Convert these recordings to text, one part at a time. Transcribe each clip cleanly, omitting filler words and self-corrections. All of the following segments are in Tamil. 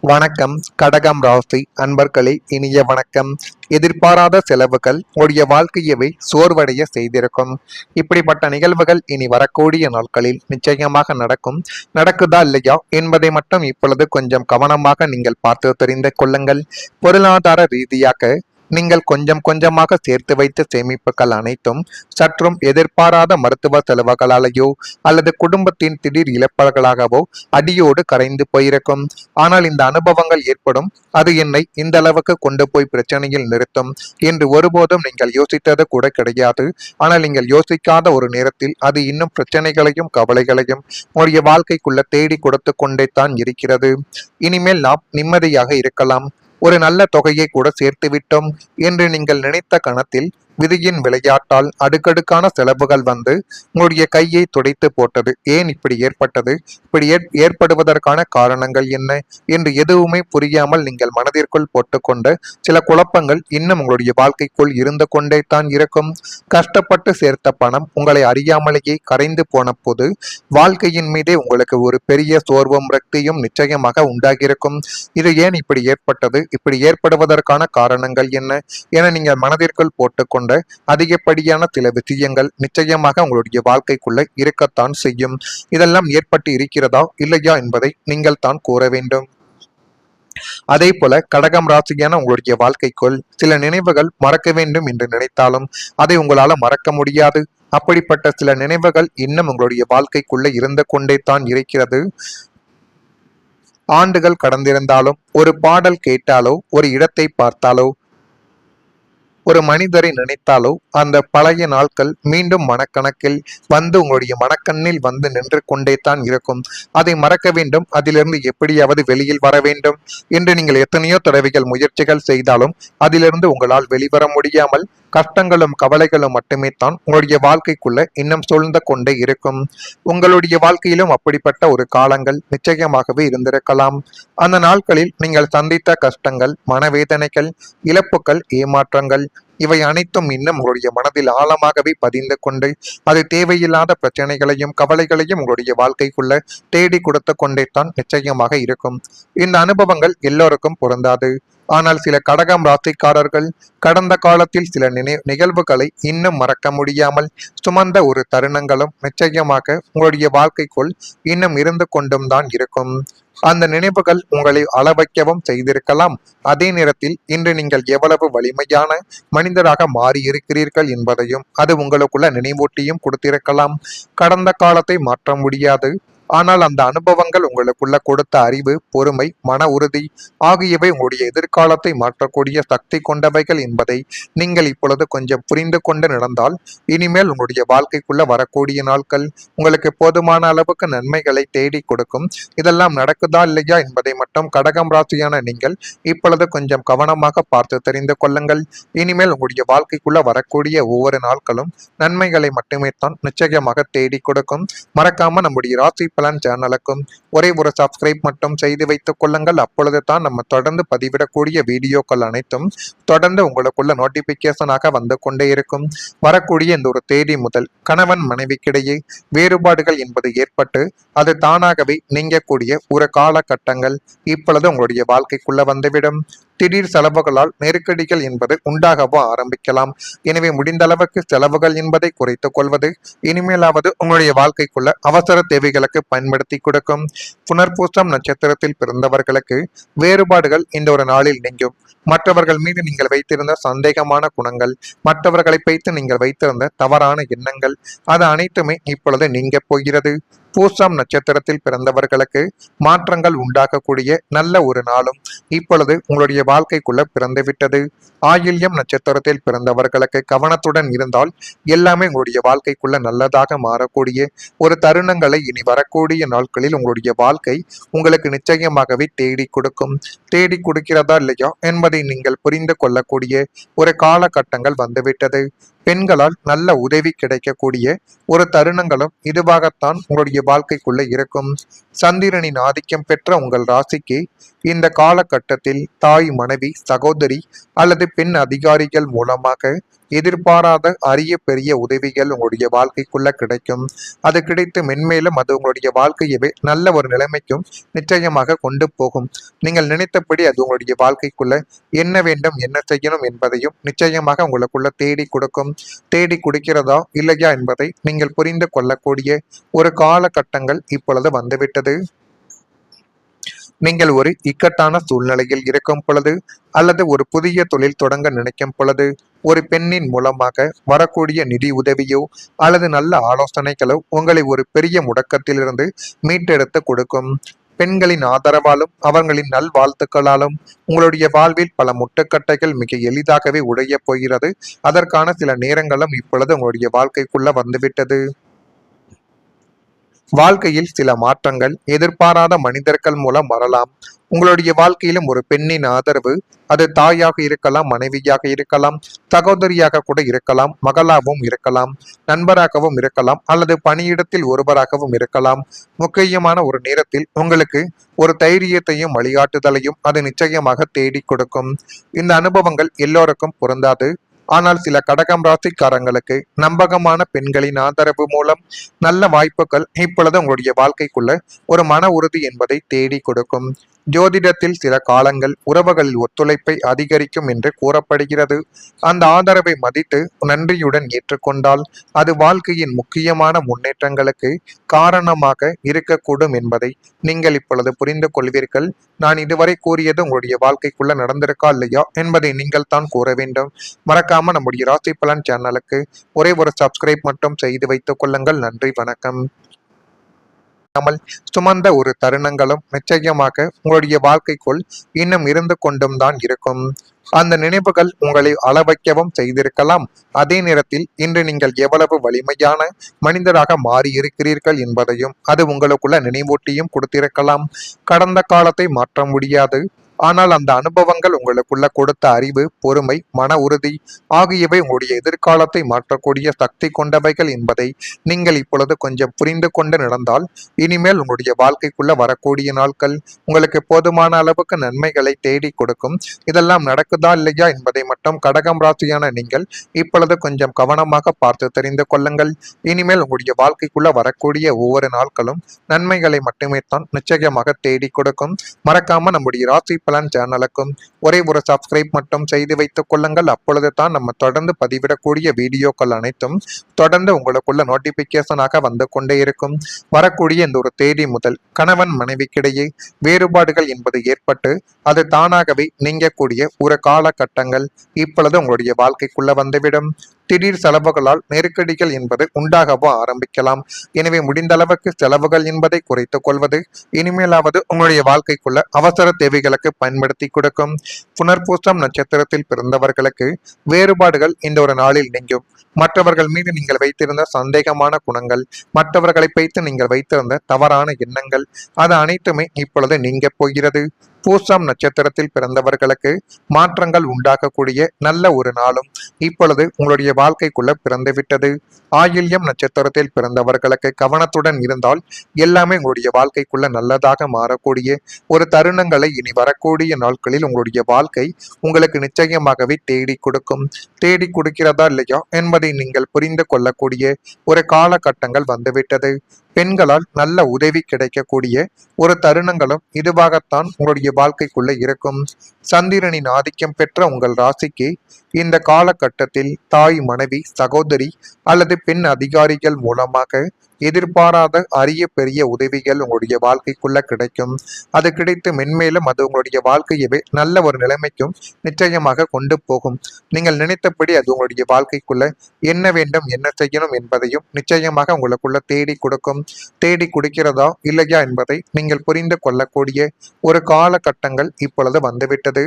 வணக்கம். கடகம் ராசி அன்பர்களே, இனிய வணக்கம். எதிர்பாராத செலவுகள் உங்களுடைய வாழ்க்கையவே சோர்வடைய செய்திருக்கும். இப்படிப்பட்ட நிகழ்வுகள் இனி வரக்கூடிய நாட்களில் நிச்சயமாக நடக்கும். நடக்குதா இல்லையா என்பதை மட்டும் இப்பொழுது கொஞ்சம் கவனமாக நீங்கள் பார்த்து தெரிந்து கொள்ளுங்கள். பொருளாதார ரீதியாக நீங்கள் கொஞ்சம் கொஞ்சமாக சேர்த்து வைத்த சேமிப்புகள் அனைத்தும் சற்றும் எதிர்பாராத மருத்துவ செலவுகளாலேயோ அல்லது குடும்பத்தின் திடீர் இழப்புகளாகவோ அடியோடு கரைந்து போயிருக்கும். ஆனால் இந்த அனுபவங்கள் ஏற்படும், அது என்னை இந்த அளவுக்கு கொண்டு போய் பிரச்சனையில் நிறுத்தும் என்று ஒருபோதும் நீங்கள் யோசித்தது கூட கிடையாது. ஆனால் நீங்கள் யோசிக்காத ஒரு நேரத்தில் அது இன்னும் பிரச்சனைகளையும் கவலைகளையும் உங்களுடைய வாழ்க்கைக்குள்ள தேடி கொடுத்து கொண்டே தான் இருக்கிறது. இனிமேல் நாம் நிம்மதியாக இருக்கலாம், ஒரு நல்ல தொகையை கூட சேர்த்து விட்டோம் என்று நீங்கள் நினைத்த கணத்தில் விதியின் விளையாட்டால் அடுக்கடுக்கான செலவுகள் வந்து உங்களுடைய கையை துடைத்து போட்டது. ஏன் இப்படி ஏற்பட்டது, இப்படி ஏற்படுவதற்கான காரணங்கள் என்ன என்று எதுவுமே புரியாமல் நீங்கள் மனதிற்குள் போட்டுக்கொண்ட சில குழப்பங்கள் இன்னும் உங்களுடைய வாழ்க்கைக்குள் இருந்து கொண்டே தான் இருக்கும். கஷ்டப்பட்டு சேர்த்த பணம் உங்களை அறியாமலேயே கரைந்து போன போது வாழ்க்கையின் மீதே உங்களுக்கு ஒரு பெரிய சோர்வும் ரக்தியும் நிச்சயமாக உண்டாகியிருக்கும். இது ஏன் இப்படி ஏற்பட்டது, இப்படி ஏற்படுவதற்கான காரணங்கள் என்ன என நீங்கள் மனதிற்குள் போட்டுக்கொண்ட அதிகப்படியான சில விஷயங்கள் நிச்சயமாக உங்களுடைய வாழ்க்கைக்குள்ள இருக்கத்தான் செய்யும். இதெல்லாம் ஏற்பட்டு இருக்கிறதா இல்லையா என்பதை நீங்கள் தான் கூற வேண்டும். அதே போல கடகம் ராசியான உங்களுடைய வாழ்க்கைக்குள் சில நினைவுகள் மறக்க வேண்டும் என்று நினைத்தாலும் அதை உங்களால மறக்க முடியாது. அப்படிப்பட்ட சில நினைவுகள் இன்னும் உங்களுடைய வாழ்க்கைக்குள்ள இருந்து கொண்டே தான் இருக்கிறது. ஆண்டுகள் கடந்திருந்தாலும் ஒரு பாடல் கேட்டாலோ ஒரு இடத்தை பார்த்தாலோ ஒரு மனிதரை நினைத்தாலோ அந்த பழைய நாட்கள் மீண்டும் மனக்கணக்கில் வந்து உங்களுடைய மனக்கண்ணில் வந்து நின்று கொண்டே தான் இருக்கும். அதை மறக்க வேண்டும், அதிலிருந்து எப்படியாவது வெளியில் வர வேண்டும் என்று நீங்கள் எத்தனையோ தடவைகள் முயற்சிகள் செய்தாலும் அதிலிருந்து உங்களால் வெளிவர முடியாமல் கஷ்டங்களும் கவலைகளும் மட்டுமே தான் உங்களுடைய வாழ்க்கைக்குள்ள இன்னும் சூழ்ந்து கொண்டே இருக்கும். உங்களுடைய வாழ்க்கையிலும் அப்படிப்பட்ட ஒரு காலங்கள் நிச்சயமாகவே இருந்திருக்கலாம். அந்த நாட்களில் நீங்கள் சந்தித்த கஷ்டங்கள், மனவேதனைகள், இழப்புகள், ஏமாற்றங்கள் இவை அனைத்தும் இன்னும் உங்களுடைய மனதில் ஆழமாகவே பதிந்து கொண்டு அது தேவையில்லாத பிரச்சனைகளையும் கவலைகளையும் உங்களுடைய வாழ்க்கைக்குள்ள தேடி கொடுத்து கொண்டே தான் நிச்சயமாக இருக்கும். இந்த அனுபவங்கள் எல்லோருக்கும் பொருந்தாது. ஆனால் சில கடகம் ராசிக்காரர்கள் கடந்த காலத்தில் சில நிகழ்வுகளை இன்னும் மறக்க முடியாமல் சுமந்த ஒரு தருணங்களும் நிச்சயமாக உங்களுடைய வாழ்க்கைக்குள் இன்னும் இருந்து கொண்டும் தான் இருக்கும். அந்த நினைவுகள் உங்களை அளவைக்கவும் செய்திருக்கலாம். அதே நேரத்தில் இன்று நீங்கள் எவ்வளவு வலிமையான மனிதராக மாறி இருக்கிறீர்கள் என்பதையும் அது உங்களுக்குள்ள நினைவூட்டியும் கொடுத்திருக்கலாம். கடந்த காலத்தை மாற்ற முடியாது, ஆனால் அந்த அனுபவங்கள் உங்களுக்குள்ள கொடுத்த அறிவு, பொறுமை, மன உறுதி ஆகியவை உங்களுடைய எதிர்காலத்தை மாற்றக்கூடிய சக்தி கொண்டவைகள் என்பதை நீங்கள் இப்பொழுது கொஞ்சம் புரிந்து கொண்டு நடந்தால் இனிமேல் உங்களுடைய வாழ்க்கைக்குள்ள வரக்கூடிய நாட்கள் உங்களுக்கு போதுமான அளவுக்கு நன்மைகளை தேடி கொடுக்கும். இதெல்லாம் நடக்குதா இல்லையா என்பதை மட்டும் கடகம் ராசியான நீங்கள் இப்பொழுது கொஞ்சம் கவனமாக பார்த்து தெரிந்து கொள்ளுங்கள். இனிமேல் உங்களுடைய வாழ்க்கைக்குள்ள வரக்கூடிய ஒவ்வொரு நாட்களும் நன்மைகளை மட்டுமே தான் நிச்சயமாக தேடி கொடுக்கும். மறக்காம நம்முடைய ராசி பலன் சேனலுக்கும் ஒரே ஒரு சப்ஸ்கிரைப் மட்டும் செய்து வைத்துக் கொள்ளுங்கள். அப்பொழுது தான் நம்ம தொடர்ந்து பதிவிடக்கூடிய வீடியோக்கள் அனைத்தும் தொடர்ந்து உங்களுக்குள்ள நோட்டிபிகேஷனாக வந்து கொண்டே இருக்கும். வரக்கூடிய இந்த ஒரு தேதி முதல் கணவன் மனைவிக்கிடையே வேறுபாடுகள் என்பது ஏற்பட்டு அது தானாகவே நீங்கக்கூடிய ஒரு காலகட்டங்கள் இப்பொழுது உங்களுடைய வாழ்க்கைக்குள்ள வந்துவிடும். திடீர் செலவுகளால் நெருக்கடிகள் என்பது உண்டாகவும் ஆரம்பிக்கலாம். எனவே முடிந்த அளவுக்கு செலவுகள் என்பதை குறைத்துக் கொள்வது இனிமேலாவது உங்களுடைய வாழ்க்கைக்குள்ள அவசர தேவைகளுக்கு பயன்படுத்தி கொடுக்கும். புனர்பூசம் நட்சத்திரத்தில் பிறந்தவர்களுக்கு வேறுபாடுகள் இந்த ஒரு நாளில் நீங்கும். மற்றவர்கள் மீது நீங்கள் வைத்திருந்த சந்தேகமான குணங்கள், மற்றவர்களை வைத்து நீங்கள் வைத்திருந்த தவறான எண்ணங்கள் அது அனைத்துமே இப்பொழுது நீங்க போகிறது. பூசம் நட்சத்திரத்தில் பிறந்தவர்களுக்கு மாற்றங்கள் உண்டாகக்கூடிய நல்ல ஒரு நாளும் இப்பொழுது உங்களுடைய வாழ்க்கைக்குள்ள பிறந்துவிட்டது. ஆயில்யம் நட்சத்திரத்தில் பிறந்தவர்களுக்கு கவனத்துடன் இருந்தால் எல்லாமே உங்களுடைய வாழ்க்கைக்குள்ள நல்லதாக மாறக்கூடிய ஒரு தருணங்களை இனி வரக்கூடிய நாட்களில் உங்களுடைய வாழ்க்கை உங்களுக்கு நிச்சயமாகவே தேடி கொடுக்கும். தேடி கொடுக்கிறதா இல்லையா என்பதை நீங்கள் புரிந்து கொள்ளக்கூடிய ஒரு காலகட்டங்கள் வந்துவிட்டது. பெண்களால் நல்ல உதவி கிடைக்கக்கூடிய ஒரு தருணங்களும் இதுவாகத்தான் உங்களுடைய வாழ்க்கைக்குள்ள இருக்கும். சந்திரனின் ஆதிக்கம் பெற்ற உங்கள் ராசிக்கு இந்த காலகட்டத்தில் தாய், மனைவி, சகோதரி அல்லது பெண் அதிகாரிகள் மூலமாக எதிர்பாராத அரிய பெரிய உதவிகள் உங்களுடைய வாழ்க்கைக்குள்ள கிடைக்கும். அது கிடைத்து மென்மேலும் அது உங்களுடைய வாழ்க்கையவே நல்ல ஒரு நிலைமைக்கும் நிச்சயமாக கொண்டு போகும். நீங்கள் நினைத்தபடி அது உங்களுடைய வாழ்க்கைக்குள்ள என்ன வேண்டும் என்ன செய்யணும் என்பதையும் நிச்சயமாக உங்களுக்குள்ள தேடி கொடுக்கும். தேடி கொடுக்கிறதா இல்லையா என்பதை நீங்கள் புரிந்து கொள்ளக்கூடிய ஒரு காலகட்டங்கள் இப்பொழுது வந்துவிட்டது. நீங்கள் ஒரு இக்கட்டான சூழ்நிலையில் இருக்கும் பொழுது அல்லது ஒரு புதிய தொழில் தொடங்க நினைக்கும் பொழுது ஒரு பெண்ணின் மூலமாக வரக்கூடிய நிதி உதவியோ அல்லது நல்ல ஆலோசனைகளோ உங்களை ஒரு பெரிய முடக்கத்திலிருந்து மீட்டெடுத்து கொடுக்கும். பெண்களின் ஆதரவாலும் அவர்களின் நல்வாழ்த்துக்களாலும் உங்களுடைய வாழ்வில் பல முட்டுக்கட்டைகள் மிக எளிதாகவே உடைய போகிறது. அதற்கான சில நேரங்களும் இப்பொழுது உங்களுடைய வாழ்க்கைக்குள்ள வந்துவிட்டது. வாழ்க்கையில் சில மாற்றங்கள் எதிர்பாராத மனிதர்கள் மூலம் வரலாம். உங்களுடைய வாழ்க்கையிலும் ஒரு பெண்ணின் ஆதரவு, அது தாயாக இருக்கலாம், மனைவியாக இருக்கலாம், சகோதரியாக கூட இருக்கலாம், மகளாகவும் இருக்கலாம், நண்பராகவும் இருக்கலாம், அல்லது பணியிடத்தில் ஒருவராகவும் இருக்கலாம். முக்கியமான ஒரு நேரத்தில் உங்களுக்கு ஒரு தைரியத்தையும் வழிகாட்டுதலையும் அது நிச்சயமாக தேடி கொடுக்கும். இந்த அனுபவங்கள் எல்லோருக்கும் பொருந்தாது. ஆனால் சில கடகம் ராசிக்காரங்களுக்கு நம்பகமான பெண்களின் ஆதரவு மூலம் நல்ல வாய்ப்புகள் இப்பொழுது உங்களுடைய வாழ்க்கைக்குள்ள ஒரு மன உறுதி என்பதை தேடி கொடுக்கும். ஜோதிடத்தில் சில காலங்கள் உறவுகளில் ஒத்துழைப்பை அதிகரிக்கும் என்று கூறப்படுகிறது. அந்த ஆதரவை மதித்து நன்றியுடன் ஏற்றுக்கொண்டால் அது வாழ்க்கையின் முக்கியமான முன்னேற்றங்களுக்கு காரணமாக இருக்கக்கூடும் என்பதை நீங்கள் இப்பொழுது புரிந்து கொள்வீர்கள். நான் இதுவரை கூறியது உங்களுடைய வாழ்க்கைக்குள்ள நடந்திருக்கா இல்லையா என்பதை நீங்கள் தான் கூற வேண்டும். மறக்காம நம்முடைய ராசி பலன் சேனலுக்கு ஒரே ஒரு சப்ஸ்கிரைப் மட்டும் செய்து வைத்துக் கொள்ளுங்கள். நன்றி, வணக்கம். சுமந்த ஒரு தருணங்களும் நிச்சயமாக உங்களுடைய வாழ்க்கைக்குள் இன்னும் இருந்து கொண்டும் தான் இருக்கும். அந்த நினைவுகள் உங்களை அளவைக்கவும் செய்திருக்கலாம். அதே நேரத்தில் இன்று நீங்கள் எவ்வளவு வலிமையான மனிதராக மாறி இருக்கிறீர்கள் என்பதையும் அது உங்களுக்குள்ள நினைவூட்டியும் கொடுத்திருக்கலாம். கடந்த காலத்தை மாற்ற முடியாது. ஆனால் அந்த அனுபவங்கள் உங்களுக்குள்ள கொடுத்த அறிவு, பொறுமை, மன உறுதி ஆகியவை உங்களுடைய எதிர்காலத்தை மாற்றக்கூடிய சக்தி கொண்டவைகள் என்பதை நீங்கள் இப்பொழுது கொஞ்சம் புரிந்து கொண்டு நடந்தால் இனிமேல் உங்களுடைய வாழ்க்கைக்குள்ள வரக்கூடிய நாட்கள் உங்களுக்கு போதுமான அளவுக்கு நன்மைகளை தேடி கொடுக்கும். இதெல்லாம் நடக்குதா இல்லையா என்பதை மட்டும் கடகம் ராசியான நீங்கள் இப்பொழுது கொஞ்சம் கவனமாக பார்த்து தெரிந்து கொள்ளுங்கள். இனிமேல் உங்களுடைய வாழ்க்கைக்குள்ள வரக்கூடிய ஒவ்வொரு நாட்களும் நன்மைகளை மட்டுமே தான் நிச்சயமாக தேடி கொடுக்கும். மறக்காம நம்முடைய ராசி பலன் சேனலுக்கும் ஒரே ஒரு சப்ஸ்கிரைப் மட்டும் செய்து வைத்துக் கொள்ளுங்கள். அப்பொழுது தான் நம்ம தொடர்ந்து பதிவிடக்கூடிய வீடியோக்கள் அனைத்தும் தொடர்ந்து உங்களுக்குள்ள நோட்டிபிகேஷனாக வந்து கொண்டே இருக்கும். வரக்கூடிய இந்த ஒரு தேதி முதல் கணவன் மனைவிக்கிடையே வேறுபாடுகள் என்பது ஏற்பட்டு அது தானாகவே நீங்கக்கூடிய ஒரு காலகட்டங்கள் இப்பொழுது உங்களுடைய வாழ்க்கைக்குள்ள வந்துவிடும். திடீர் செலவுகளால் நெருக்கடிகள் என்பது உண்டாகவும் ஆரம்பிக்கலாம். எனவே முடிந்த அளவுக்கு செலவுகள் என்பதை குறைத்துக் கொள்வது இனிமேலாவது உங்களுடைய வாழ்க்கைக்குள்ள அவசர தேவைகளுக்கு பயன்படுத்தி கொடுக்கும். புனர்பூசம் நட்சத்திரத்தில் பிறந்தவர்களுக்கு வேறுபாடுகள் இந்த ஒரு நாளில் நீங்கும். மற்றவர்கள் மீது நீங்கள் வைத்திருந்த சந்தேகமான குணங்கள், மற்றவர்களை வைத்து நீங்கள் வைத்திருந்த தவறான எண்ணங்கள், அது அனைத்துமே இப்பொழுது நீங்க போகிறது. பூசம் நட்சத்திரத்தில் பிறந்தவர்களுக்கு மாற்றங்கள் உண்டாகக்கூடிய நல்ல ஒரு நாளும் இப்பொழுது உங்களுடைய வாழ்க்கைக்குள்ள பிறந்துவிட்டது. ஆயில்யம் நட்சத்திரத்தில் பிறந்தவர்களுக்கு கவனத்துடன் இருந்தால் எல்லாமே உங்களுடைய வாழ்க்கைக்குள்ள நல்லதாக மாறக்கூடிய ஒரு தருணங்களை இனி வரக்கூடிய நாட்களில் உங்களுடைய வாழ்க்கை உங்களுக்கு நிச்சயமாகவே தேடி கொடுக்கும். தேடி கொடுக்கிறதா இல்லையா என்பதை நீங்கள் புரிந்து கொள்ளக்கூடிய ஒரு காலகட்டங்கள் வந்துவிட்டது. பெண்களால் நல்ல உதவி கிடைக்கக்கூடிய ஒரு தருணங்களும் இதுவாகத்தான் உங்களுடைய வாழ்க்கைக்குள்ள இருக்கும். சந்திரனின் ஆதிக்கம் பெற்ற உங்கள் ராசிக்கு இந்த காலகட்டத்தில் தாய், மனைவி, சகோதரி அல்லது பெண் அதிகாரிகள் மூலமாக எதிர்பாராத அரிய பெரிய உதவிகள் உங்களுடைய வாழ்க்கைக்குள்ள கிடைக்கும். அது கிடைத்து மென்மேலும் அது உங்களுடைய வாழ்க்கையவே நல்ல ஒரு நிலைமைக்கும் நிச்சயமாக கொண்டு போகும். நீங்கள் நினைத்தபடி அது உங்களுடைய வாழ்க்கைக்குள்ள என்ன வேண்டும் என்ன செய்யணும் என்பதையும் நிச்சயமாக உங்களுக்குள்ள தேடி கொடுக்கும். தேடி கொடுக்கிறதா இல்லையா என்பதை நீங்கள் புரிந்து கொள்ளக்கூடிய ஒரு காலகட்டங்கள் இப்பொழுது வந்துவிட்டது.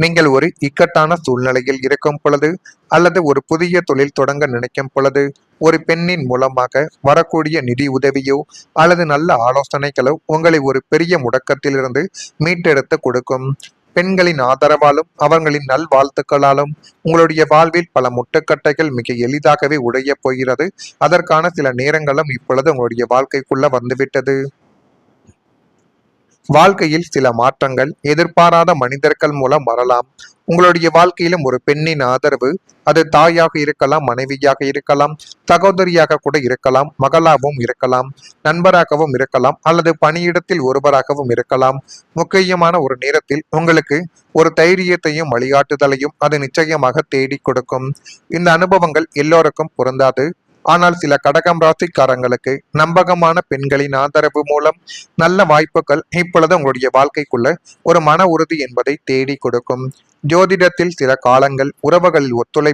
நீங்கள் ஒரு இக்கட்டான சூழ்நிலையில் இருக்கும் பொழுது அல்லது ஒரு புதிய தொழில் தொடங்க நினைக்கும் பொழுது ஒரு பெண்ணின் மூலமாக வரக்கூடிய நிதி உதவியோ அல்லது நல்ல ஆலோசனைகளோ உங்களை ஒரு பெரிய முடக்கத்திலிருந்து மீட்டெடுத்து கொடுக்கும். பெண்களின் ஆதரவாலும் அவர்களின் நல்வாழ்த்துக்களாலும் உங்களுடைய வாழ்வில் பல முட்டுக்கட்டைகள் மிக எளிதாகவே உடைய போகிறது. அதற்கான சில நேரங்களும் இப்பொழுது உங்களுடைய வாழ்க்கைக்குள்ள வந்துவிட்டது. வாழ்க்கையில் சில மாற்றங்கள் எதிர்பாராத மனிதர்கள் மூலம் வரலாம். உங்களுடைய வாழ்க்கையிலும் ஒரு பெண்ணின் ஆதரவு, அது தாயாக இருக்கலாம், மனைவியாக இருக்கலாம், சகோதரியாக கூட இருக்கலாம், மகளாகவும் இருக்கலாம், நண்பராகவும் இருக்கலாம், அல்லது பணியிடத்தில் ஒருவராகவும் இருக்கலாம். முக்கியமான ஒரு நேரத்தில் உங்களுக்கு ஒரு தைரியத்தையும் வழிகாட்டுதலையும் அது நிச்சயமாக தேடி கொடுக்கும். இந்த அனுபவங்கள் எல்லோருக்கும் பொருந்தாது. ஆனால் சில கடகம் ராசிக்காரங்களுக்கு நம்பகமான பெண்களின் ஆதரவு மூலம் நல்ல வாய்ப்புகள் இப்பொழுது உங்களுடைய வாழ்க்கைக்குள்ள ஒரு மன உறுதி என்பதை தேடி கொடுக்கும். ஜோதிடத்தில் சில காலங்கள் உறவுகளில் ஒத்துழைப்பு